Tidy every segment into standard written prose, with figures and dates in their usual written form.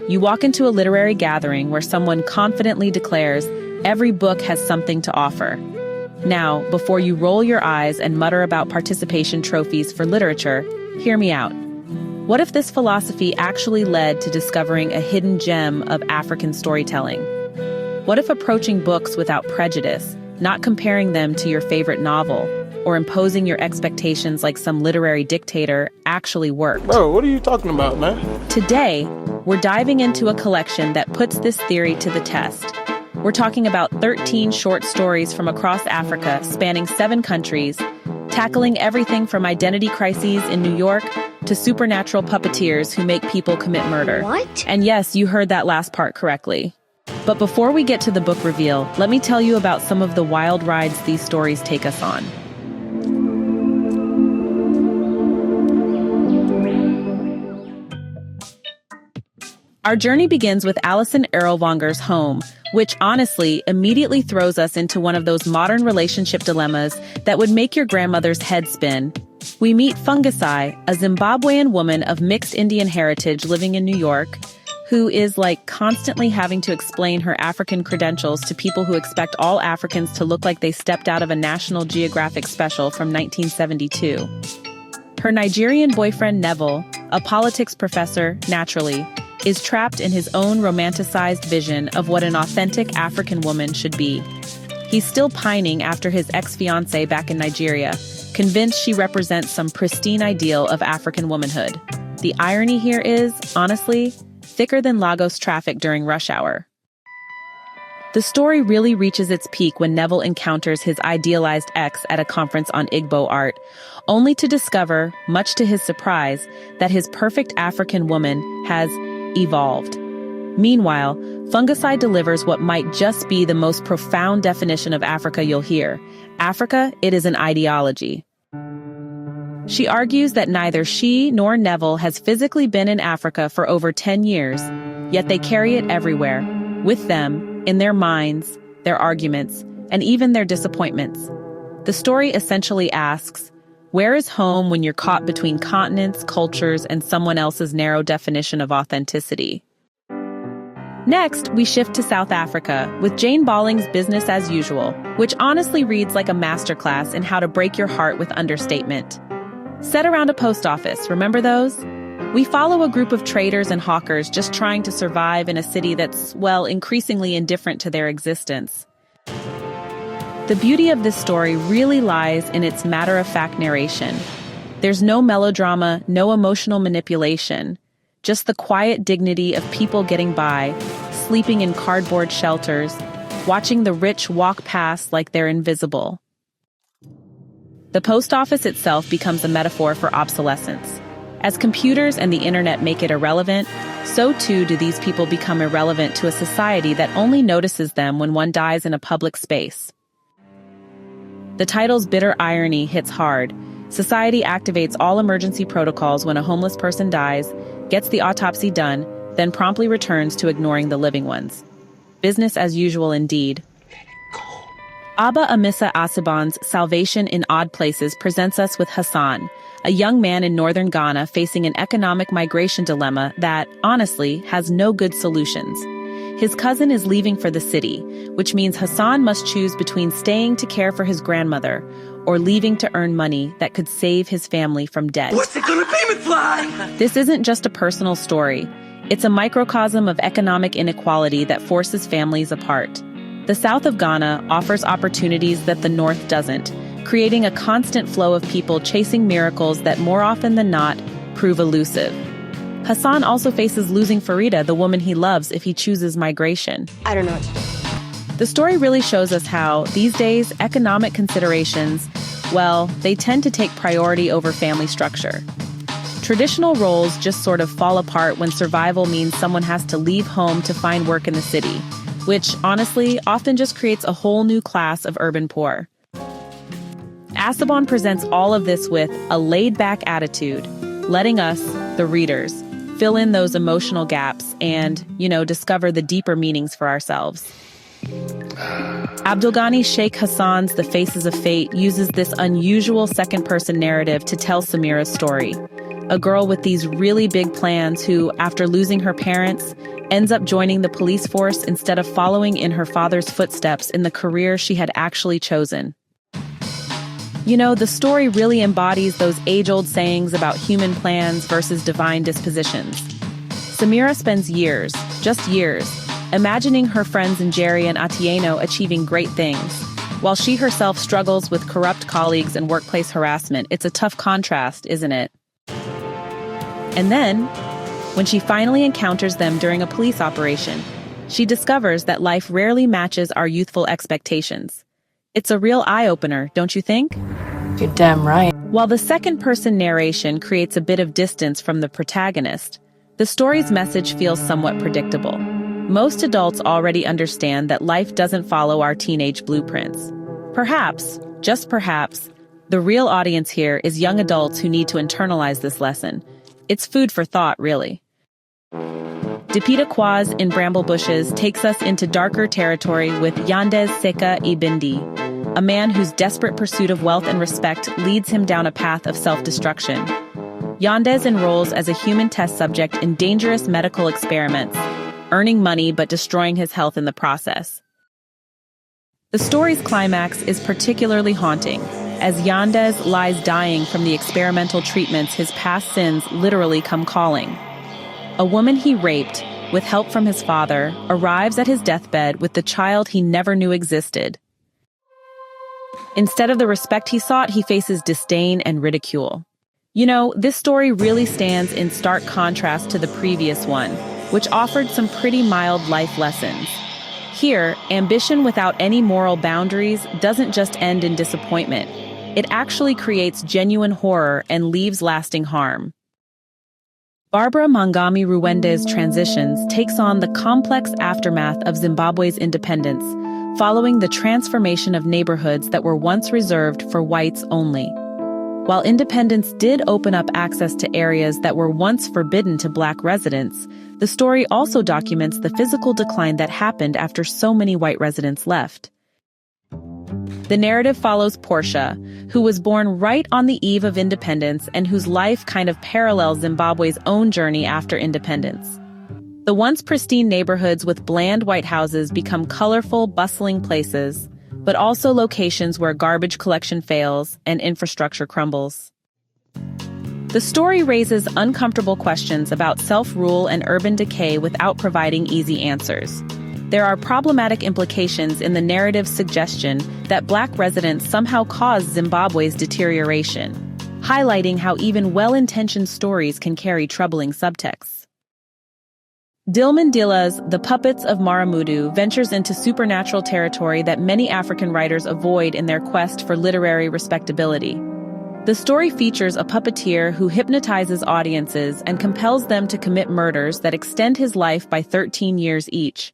You walk into a literary gathering where someone confidently declares, "Every book has something to offer." Now, before you roll your eyes and mutter about participation trophies for literature, hear me out. What if this philosophy actually led to discovering a hidden gem of African storytelling? What if approaching books without prejudice, not comparing them to your favorite novel, or imposing your expectations like some literary dictator, actually worked? Bro, what are you talking about, man? Today, we're diving into a collection that puts this theory to the test. We're talking about 13 short stories from across Africa, spanning 7 countries, tackling everything from identity crises in New York to supernatural puppeteers who make people commit murder. What? And yes, you heard that last part correctly. But before we get to the book reveal, let me tell you about some of the wild rides these stories take us on. Our journey begins with Alison Erlwanger's home, which honestly immediately throws us into one of those modern relationship dilemmas that would make your grandmother's head spin. We meet Fungusai, a Zimbabwean woman of mixed Indian heritage living in New York, who is constantly having to explain her African credentials to people who expect all Africans to look like they stepped out of a National Geographic special from 1972. Her Nigerian boyfriend Neville, a politics professor, naturally, is trapped in his own romanticized vision of what an authentic African woman should be. He's still pining after his ex-fiancée back in Nigeria, convinced she represents some pristine ideal of African womanhood. The irony here is, honestly, thicker than Lagos traffic during rush hour. The story really reaches its peak when Neville encounters his idealized ex at a conference on Igbo art, only to discover, much to his surprise, that his perfect African woman has evolved. Meanwhile, Fungusai delivers what might just be the most profound definition of Africa you'll hear. Africa, it is an ideology. She argues that neither she nor Neville has physically been in Africa for over 10 years, yet they carry it everywhere, with them, in their minds, their arguments, and even their disappointments. The story essentially asks, where is home when you're caught between continents, cultures, and someone else's narrow definition of authenticity? Next, we shift to South Africa with Jayne Bauling's Business as Usual, which honestly reads like a masterclass in how to break your heart with understatement. Set around a post office, remember those? We follow a group of traders and hawkers just trying to survive in a city that's, increasingly indifferent to their existence. The beauty of this story really lies in its matter-of-fact narration. There's no melodrama, no emotional manipulation, just the quiet dignity of people getting by, sleeping in cardboard shelters, watching the rich walk past like they're invisible. The post office itself becomes a metaphor for obsolescence. As computers and the internet make it irrelevant, so too do these people become irrelevant to a society that only notices them when one dies in a public space. The title's bitter irony hits hard. Society activates all emergency protocols when a homeless person dies, gets the autopsy done, then promptly returns to ignoring the living ones. Business as usual indeed. Abba Amissah Asibon's Salvation in Odd Places presents us with Hassan, a young man in northern Ghana facing an economic migration dilemma that, honestly, has no good solutions. His cousin is leaving for the city, which means Hassan must choose between staying to care for his grandmother or leaving to earn money that could save his family from debt. What's it gonna be, McFly? This isn't just a personal story. It's a microcosm of economic inequality that forces families apart. The south of Ghana offers opportunities that the north doesn't, creating a constant flow of people chasing miracles that more often than not prove elusive. Hassan also faces losing Farida, the woman he loves, if he chooses migration. I don't know what to do. The story really shows us how, these days, economic considerations, they tend to take priority over family structure. Traditional roles just sort of fall apart when survival means someone has to leave home to find work in the city, which, honestly, often just creates a whole new class of urban poor. Asibon presents all of this with a laid-back attitude, letting us, the readers, fill in those emotional gaps and, discover the deeper meanings for ourselves. Abdulghani Sheikh Hassan's The Faces of Fate uses this unusual second-person narrative to tell Samira's story. a girl with these really big plans who, after losing her parents, ends up joining the police force instead of following in her father's footsteps in the career she had actually chosen. You know, the story really embodies those age-old sayings about human plans versus divine dispositions. Samira spends years, just years, imagining her friends Njeri and Atieno achieving great things, while she herself struggles with corrupt colleagues and workplace harassment. It's a tough contrast, isn't it? And then, when she finally encounters them during a police operation, she discovers that life rarely matches our youthful expectations. It's a real eye-opener, don't you think? You're damn right. While the second-person narration creates a bit of distance from the protagonist, the story's message feels somewhat predictable. Most adults already understand that life doesn't follow our teenage blueprints. Perhaps, just perhaps, the real audience here is young adults who need to internalize this lesson. It's food for thought, really. Dipita Kwaz in Bramble Bushes takes us into darker territory with Yandez Seka Ibindi, a man whose desperate pursuit of wealth and respect leads him down a path of self-destruction. Yandez enrolls as a human test subject in dangerous medical experiments, earning money but destroying his health in the process. The story's climax is particularly haunting, as Yandez lies dying from the experimental treatments his past sins literally come calling. A woman he raped, with help from his father, arrives at his deathbed with the child he never knew existed. Instead of the respect he sought, he faces disdain and ridicule. You know, this story really stands in stark contrast to the previous one, which offered some pretty mild life lessons. Here, ambition without any moral boundaries doesn't just end in disappointment. It actually creates genuine horror and leaves lasting harm. Barbara Mhangami-Ruwende's Transitions takes on the complex aftermath of Zimbabwe's independence, following the transformation of neighborhoods that were once reserved for whites only. While independence did open up access to areas that were once forbidden to Black residents, the story also documents the physical decline that happened after so many white residents left. The narrative follows Portia, who was born right on the eve of independence and whose life kind of parallels Zimbabwe's own journey after independence. The once pristine neighborhoods with bland white houses become colorful, bustling places, but also locations where garbage collection fails and infrastructure crumbles. The story raises uncomfortable questions about self-rule and urban decay without providing easy answers. There are problematic implications in the narrative's suggestion that Black residents somehow caused Zimbabwe's deterioration, highlighting how even well-intentioned stories can carry troubling subtexts. Dilman Dila's The Puppets of Maramudhu ventures into supernatural territory that many African writers avoid in their quest for literary respectability. The story features a puppeteer who hypnotizes audiences and compels them to commit murders that extend his life by 13 years each.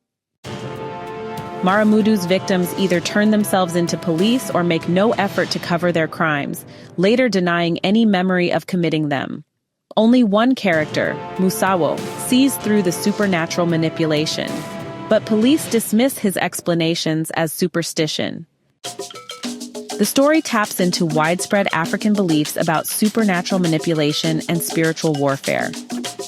Maramudhu's victims either turn themselves into police or make no effort to cover their crimes, later denying any memory of committing them. Only one character, Musawo, sees through the supernatural manipulation, but police dismiss his explanations as superstition. The story taps into widespread African beliefs about supernatural manipulation and spiritual warfare.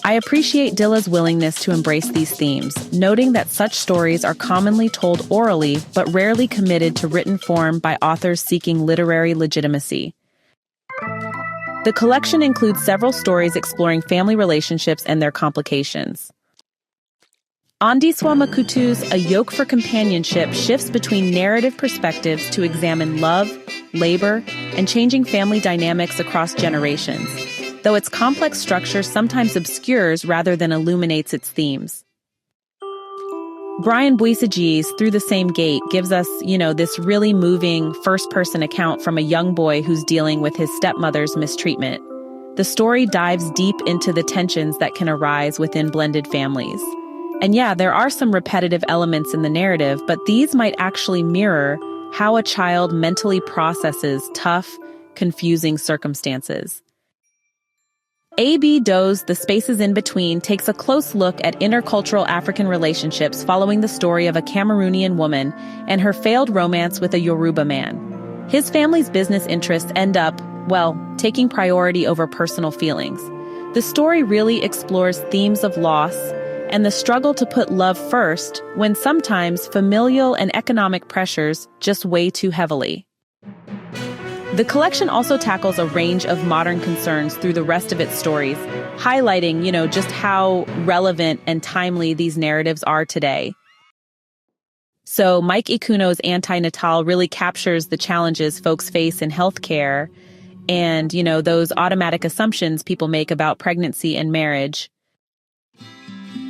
I appreciate Dila's willingness to embrace these themes, noting that such stories are commonly told orally but rarely committed to written form by authors seeking literary legitimacy. The collection includes several stories exploring family relationships and their complications. Andiswa Makutu's A Yoke for Companionship shifts between narrative perspectives to examine love, labor, and changing family dynamics across generations, though its complex structure sometimes obscures rather than illuminates its themes. Brian Buisagi's Through the Same Gate gives us, this really moving first-person account from a young boy who's dealing with his stepmother's mistreatment. The story dives deep into the tensions that can arise within blended families. And yeah, there are some repetitive elements in the narrative, but these might actually mirror how a child mentally processes tough, confusing circumstances. A.B. Doe's The Spaces in Between takes a close look at intercultural African relationships following the story of a Cameroonian woman and her failed romance with a Yoruba man. His family's business interests end up, taking priority over personal feelings. The story really explores themes of loss and the struggle to put love first when sometimes familial and economic pressures just weigh too heavily. The collection also tackles a range of modern concerns through the rest of its stories, highlighting, just how relevant and timely these narratives are today. So Mike Ikuno's Anti-Natal really captures the challenges folks face in healthcare and, those automatic assumptions people make about pregnancy and marriage.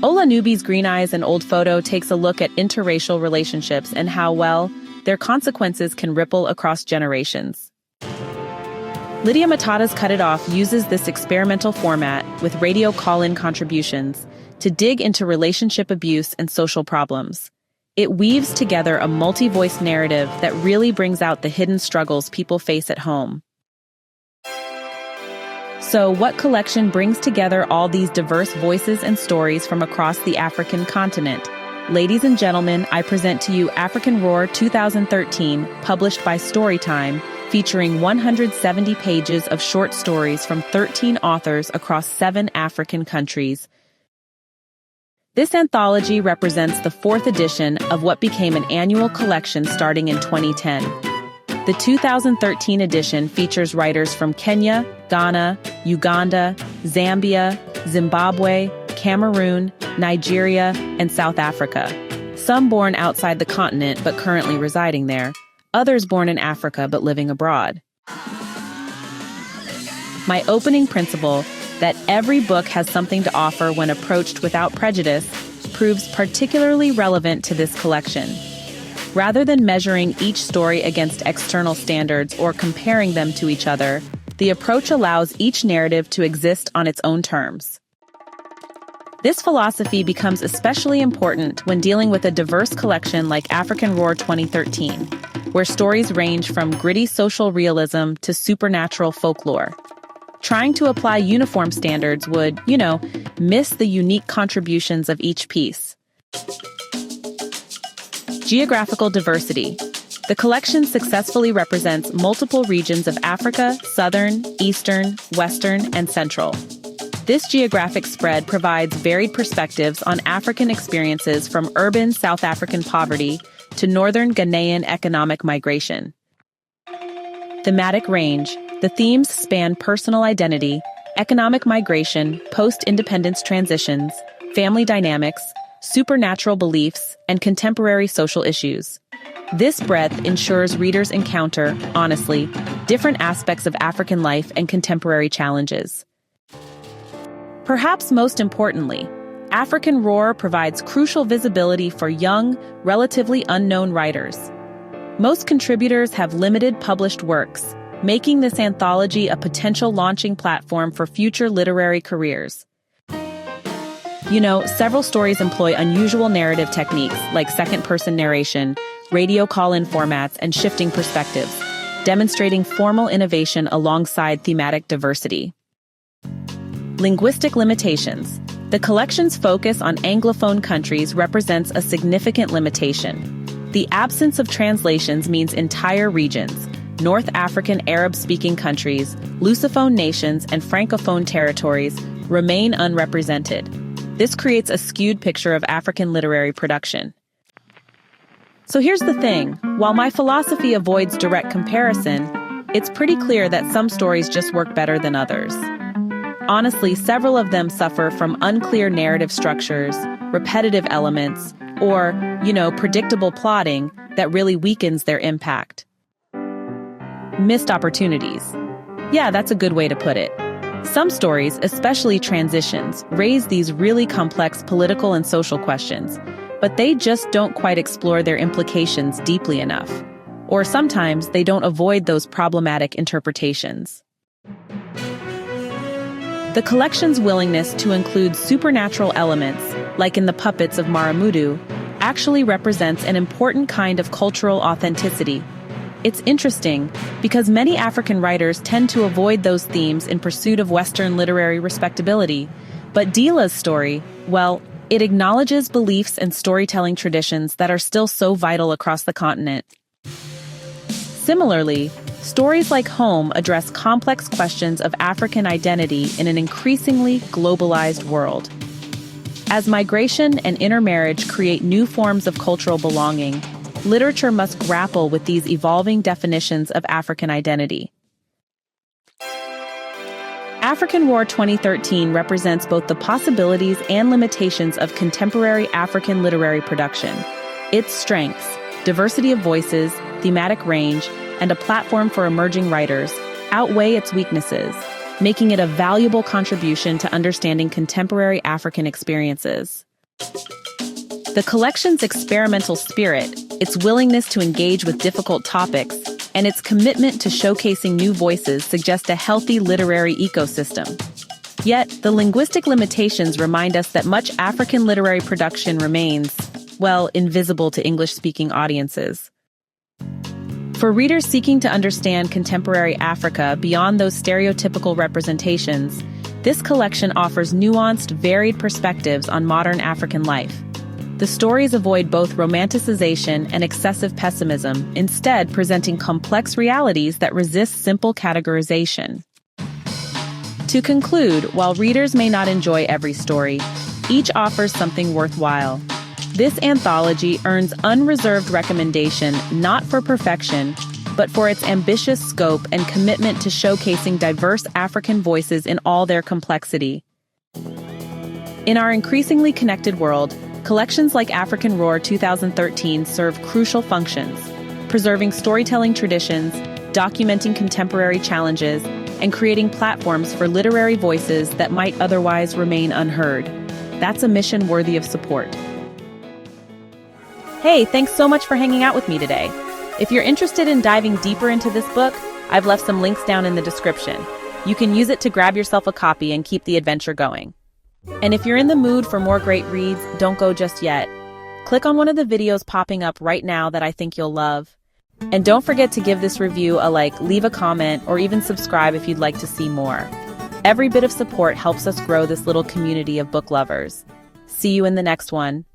Ola Nubi's Green Eyes and Old Photo takes a look at interracial relationships and how, their consequences can ripple across generations. Lydia Matata's Cut It Off uses this experimental format with radio call-in contributions to dig into relationship abuse and social problems. It weaves together a multi-voice narrative that really brings out the hidden struggles people face at home. So, what collection brings together all these diverse voices and stories from across the African continent? Ladies and gentlemen, I present to you African Roar 2013, published by Storytime, featuring 170 pages of short stories from 13 authors across 7 African countries. This anthology represents the 4th edition of what became an annual collection starting in 2010. The 2013 edition features writers from Kenya, Ghana, Uganda, Zambia, Zimbabwe, Cameroon, Nigeria, and South Africa. Some born outside the continent but currently residing there. Others born in Africa but living abroad. My opening principle, that every book has something to offer when approached without prejudice, proves particularly relevant to this collection. Rather than measuring each story against external standards or comparing them to each other, the approach allows each narrative to exist on its own terms. This philosophy becomes especially important when dealing with a diverse collection like African Roar 2013, where stories range from gritty social realism to supernatural folklore. Trying to apply uniform standards would, miss the unique contributions of each piece. Geographical Diversity. The collection successfully represents multiple regions of Africa, Southern, Eastern, Western, and Central. This geographic spread provides varied perspectives on African experiences from urban South African poverty to northern Ghanaian economic migration. Thematic Range. The themes span personal identity, economic migration, post-independence transitions, family dynamics, supernatural beliefs, and contemporary social issues. This breadth ensures readers encounter, honestly, different aspects of African life and contemporary challenges. Perhaps most importantly, African Roar provides crucial visibility for young, relatively unknown writers. Most contributors have limited published works, making this anthology a potential launching platform for future literary careers. Several stories employ unusual narrative techniques like second-person narration, radio call-in formats, and shifting perspectives, demonstrating formal innovation alongside thematic diversity. Linguistic Limitations. The collection's focus on Anglophone countries represents a significant limitation. The absence of translations means entire regions, North African Arab-speaking countries, Lusophone nations, and Francophone territories, remain unrepresented. This creates a skewed picture of African literary production. So here's the thing, while my philosophy avoids direct comparison, it's pretty clear that some stories just work better than others. Honestly, several of them suffer from unclear narrative structures, repetitive elements, or, predictable plotting that really weakens their impact. Missed opportunities. Yeah, that's a good way to put it. Some stories, especially transitions, raise these really complex political and social questions, but they just don't quite explore their implications deeply enough. Or sometimes they don't avoid those problematic interpretations. The collection's willingness to include supernatural elements, like in the puppets of Maramudhu, actually represents an important kind of cultural authenticity. It's interesting because many African writers tend to avoid those themes in pursuit of Western literary respectability. But Dila's story, it acknowledges beliefs and storytelling traditions that are still so vital across the continent. Similarly, Stories like Home address complex questions of African identity in an increasingly globalized world. As migration and intermarriage create new forms of cultural belonging, literature must grapple with these evolving definitions of African identity. African Roar 2013 represents both the possibilities and limitations of contemporary African literary production. Its strengths, diversity of voices, thematic range, and a platform for emerging writers, outweigh its weaknesses, making it a valuable contribution to understanding contemporary African experiences. The collection's experimental spirit, its willingness to engage with difficult topics, and its commitment to showcasing new voices suggest a healthy literary ecosystem. Yet, the linguistic limitations remind us that much African literary production remains, well, invisible to English-speaking audiences. For readers seeking to understand contemporary Africa beyond those stereotypical representations, this collection offers nuanced, varied perspectives on modern African life. The stories avoid both romanticization and excessive pessimism, instead presenting complex realities that resist simple categorization. To conclude, while readers may not enjoy every story, each offers something worthwhile. This anthology earns unreserved recommendation not for perfection, but for its ambitious scope and commitment to showcasing diverse African voices in all their complexity. In our increasingly connected world, collections like African Roar 2013 serve crucial functions, preserving storytelling traditions, documenting contemporary challenges, and creating platforms for literary voices that might otherwise remain unheard. That's a mission worthy of support. Hey, thanks so much for hanging out with me today. If you're interested in diving deeper into this book, I've left some links down in the description. You can use it to grab yourself a copy and keep the adventure going. And if you're in the mood for more great reads, don't go just yet. Click on one of the videos popping up right now that I think you'll love. And don't forget to give this review a like, leave a comment, or even subscribe if you'd like to see more. Every bit of support helps us grow this little community of book lovers. See you in the next one.